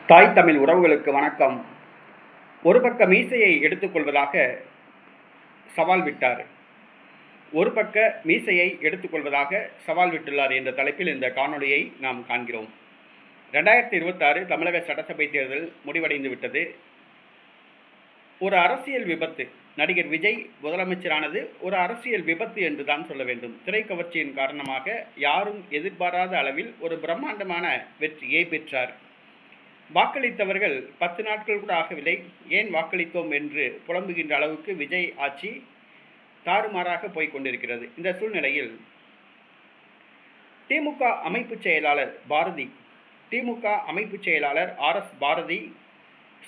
தாய் தமிழ் உறவுகளுக்கு வணக்கம். ஒரு பக்க மீசையை எடுத்துக்கொள்வதாக சவால் விட்டார். ஒரு பக்க மீசையை எடுத்துக்கொள்வதாக சவால் விட்டுள்ளார் என்ற தலைப்பில் இந்த காணொலியை நாம் காண்கிறோம். 2026 தமிழக சட்டசபை தேர்தல் முடிவடைந்து விட்டது. ஒரு அரசியல் விபத்து. நடிகர் விஜய் முதலமைச்சரானது ஒரு அரசியல் விபத்து என்று தான் சொல்ல வேண்டும். திரைக்கவர்ச்சியின் காரணமாக யாரும் எதிர்பாராத அளவில் ஒரு பிரம்மாண்டமான வெற்றியை பெற்றார். வாக்களித்தவர்கள் 10 நாட்கள் கூட ஆகவில்லை, ஏன் வாக்களித்தோம் என்று புலம்புகின்ற அளவுக்கு விஜய் ஆட்சி தாறுமாறாக போய்கொண்டிருக்கிறது. இந்த சூழ்நிலையில் திமுக அமைப்பு செயலாளர் பாரதி, திமுக அமைப்பு செயலாளர் RS பாரதி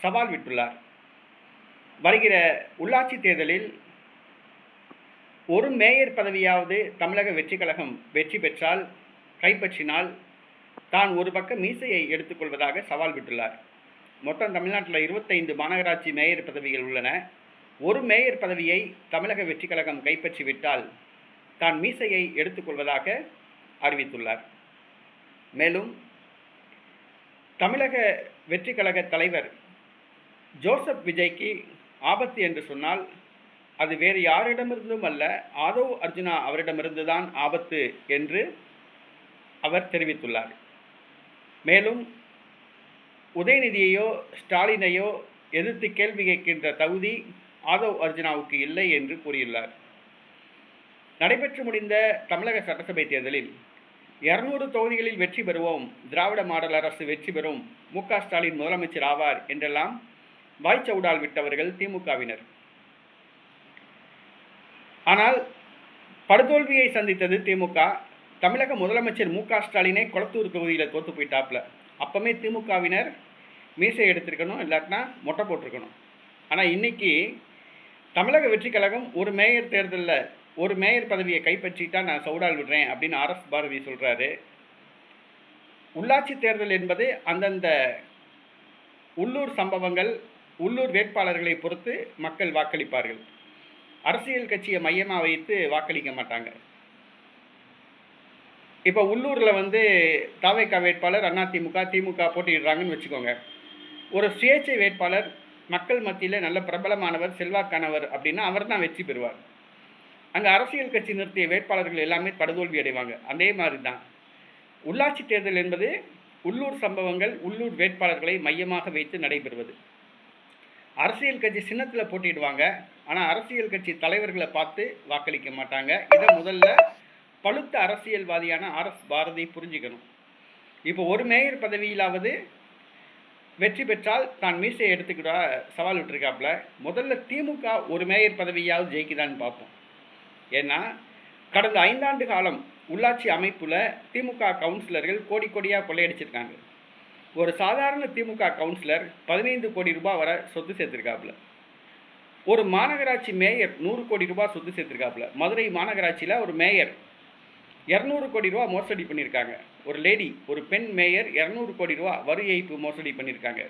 சவால் விட்டுள்ளார். வருகிற உள்ளாட்சி தேர்தலில் ஒரு மேயர் பதவியாவது தமிழக வெற்றி கழகம் வெற்றி பெற்றால், கைப்பற்றினால் தான் ஒரு பக்க மீசையை எடுத்துக்கொள்வதாக சவால் விட்டுள்ளார். மொத்தம் தமிழ்நாட்டில் 25 மாநகராட்சி மேயர் பதவிகள் உள்ளன. ஒரு மேயர் பதவியை தமிழக வெற்றி கழகம் கைப்பற்றிவிட்டால் தான் மீசையை எடுத்துக்கொள்வதாக அறிவித்துள்ளார். மேலும் தமிழக வெற்றி கழக தலைவர் ஜோசப் விஜய்க்கு ஆபத்து என்று சொன்னால் அது வேறு யாரிடமிருந்தும் அல்ல, ஆதவ் அர்ஜுனா அவரிடமிருந்து தான் ஆபத்து என்று அவர் தெரிவித்துள்ளார். மேலும் உதயநிதியையோ ஸ்டாலினையோ எதிர்த்து கேள்வி கேட்கின்ற தகுதி ஆதவ் அர்ஜுனாவுக்கு இல்லை என்று கூறியுள்ளார். நடைபெற்று முடிந்த தமிழக சட்டசபை தேர்தலில் 200 தொகுதிகளில் வெற்றி பெறுவோம், திராவிட மாடல் அரசு வெற்றி பெறும், MK ஸ்டாலின் முதலமைச்சர் ஆவார் என்றெல்லாம் வாய்ச்சவுடால் விட்டவர்கள் திமுகவினர். ஆனால் படுதோல்வியை சந்தித்தது திமுக. தமிழக முதலமைச்சர் MK ஸ்டாலினை கொளத்தூர் தொகுதியில் தோற்று போயிட்டாப்ல. அப்பமே திமுகவினர் மீசை எடுத்திருக்கணும், இல்லாட்டினா மொட்டை போட்டிருக்கணும். ஆனால் இன்னைக்கு தமிழக வெற்றி கழகம் ஒரு மேயர் தேர்தலில் ஒரு மேயர் பதவியை கைப்பற்றிட்டா நான் சவுடால் விடுறேன் அப்படின்னு RS பாரதி சொல்கிறாரு. உள்ளாட்சி தேர்தல் என்பது அந்தந்த உள்ளூர் சம்பவங்கள், உள்ளூர் வேட்பாளர்களை பொறுத்து மக்கள் வாக்களிப்பார்கள். அரசியல் கட்சியை மையமாக வைத்து வாக்களிக்க மாட்டாங்க. இப்போ உள்ளூரில் தாவேகா வேட்பாளர் அதிமுக திமுக போட்டியிடுறாங்கன்னு வச்சுக்கோங்க. ஒரு சுயேட்சை வேட்பாளர் மக்கள் மத்தியில் நல்ல பிரபலமானவர், செல்வாக்கானவர் அப்படின்னா அவர் தான் வெற்றி பெறுவார். அங்கே அரசியல் கட்சி நிறுத்திய வேட்பாளர்கள் எல்லாமே படுதோல்வி அடைவாங்க. அதே மாதிரி தான் உள்ளாட்சி தேர்தல் என்பது உள்ளூர் சம்பவங்கள், உள்ளூர் வேட்பாளர்களை மையமாக வைத்து நடைபெறுவது. அரசியல் கட்சி சின்னத்தில் போட்டிடுவாங்க, ஆனால் அரசியல் கட்சி தலைவர்களை பார்த்து வாக்களிக்க மாட்டாங்க. இதை முதல்ல பழுத்த அரசியல்வாதியான RS பாரதி புரிஞ்சுக்கணும். இப்போ ஒரு மேயர் பதவியிலாவது வெற்றி பெற்றால் தான் மீசையை எடுத்துக்கிட்டா சவால் விட்டுருக்காப்புல. முதல்ல திமுக ஒரு மேயர் பதவியாவது ஜெயிக்குதான்னு பார்ப்போம். ஏன்னா கடந்த 5 ஆண்டு காலம் உள்ளாட்சி அமைப்பில் திமுக கவுன்சிலர்கள் கோடி கோடியாக கொள்ளையடிச்சிருக்காங்க. ஒரு சாதாரண திமுக கவுன்சிலர் 15 கோடி ரூபாய் வரை சொத்து சேர்த்துருக்காப்புல. ஒரு மாநகராட்சி மேயர் 100 கோடி ரூபாய் சொத்து சேர்த்துருக்காப்புல. மதுரை மாநகராட்சியில் ஒரு மேயர் 200 கோடி ரூபா மோசடி பண்ணியிருக்காங்க. ஒரு லேடி, ஒரு பெண் மேயர் 200 கோடி ரூபா வரி ஏய்ப்பு மோசடி பண்ணியிருக்காங்க.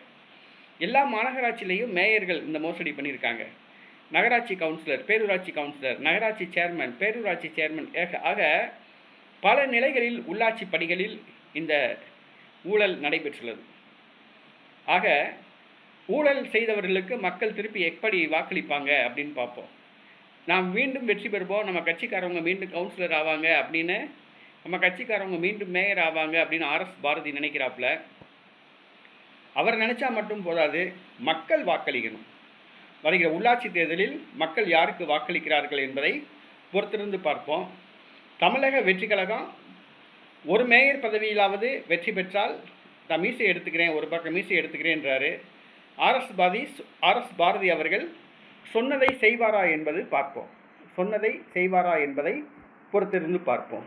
எல்லா மாநகராட்சியிலையும் மேயர்கள் இந்த மோசடி பண்ணியிருக்காங்க. நகராட்சி கவுன்சிலர், பேரூராட்சி கவுன்சிலர், நகராட்சி சேர்மன், பேரூராட்சி சேர்மன் ஆக பல நிலைகளில் உள்ளாட்சி பணிகளில் இந்த ஊழல் நடைபெற்றுள்ளது. ஆக ஊழல் செய்தவர்களுக்கு மக்கள் திருப்பி எப்படி வாக்களிப்பாங்க அப்படின்னு பார்ப்போம். நாம் மீண்டும் வெற்றி பெறுவோம், நம்ம கட்சிக்காரவங்க மீண்டும் கவுன்சிலர் ஆவாங்க அப்படின்னு, நம்ம கட்சிக்காரவங்க மீண்டும் மேயர் ஆவாங்க அப்படின்னு RS பாரதி நினைக்கிறாப்புல. அவர் நினைச்சா மட்டும் போதாது, மக்கள் வாக்களிக்கணும். வருகிற உள்ளாட்சி தேர்தலில் மக்கள் யாருக்கு வாக்களிக்கிறார்கள் என்பதை பொறுத்திருந்து பார்ப்போம். தமிழக வெற்றி கழகம் ஒரு மேயர் பதவியிலாவது வெற்றி பெற்றால் நான் மீசை எடுத்துக்கிறேன், ஒரு பக்கம் மீசை எடுத்துக்கிறேன்றாரு. RS பாரதி அவர்கள் சொன்னதை செய்வாரா என்பது பார்ப்போம். சொன்னதை செய்வாரா என்பதை பொறுத்திருந்து பார்ப்போம்.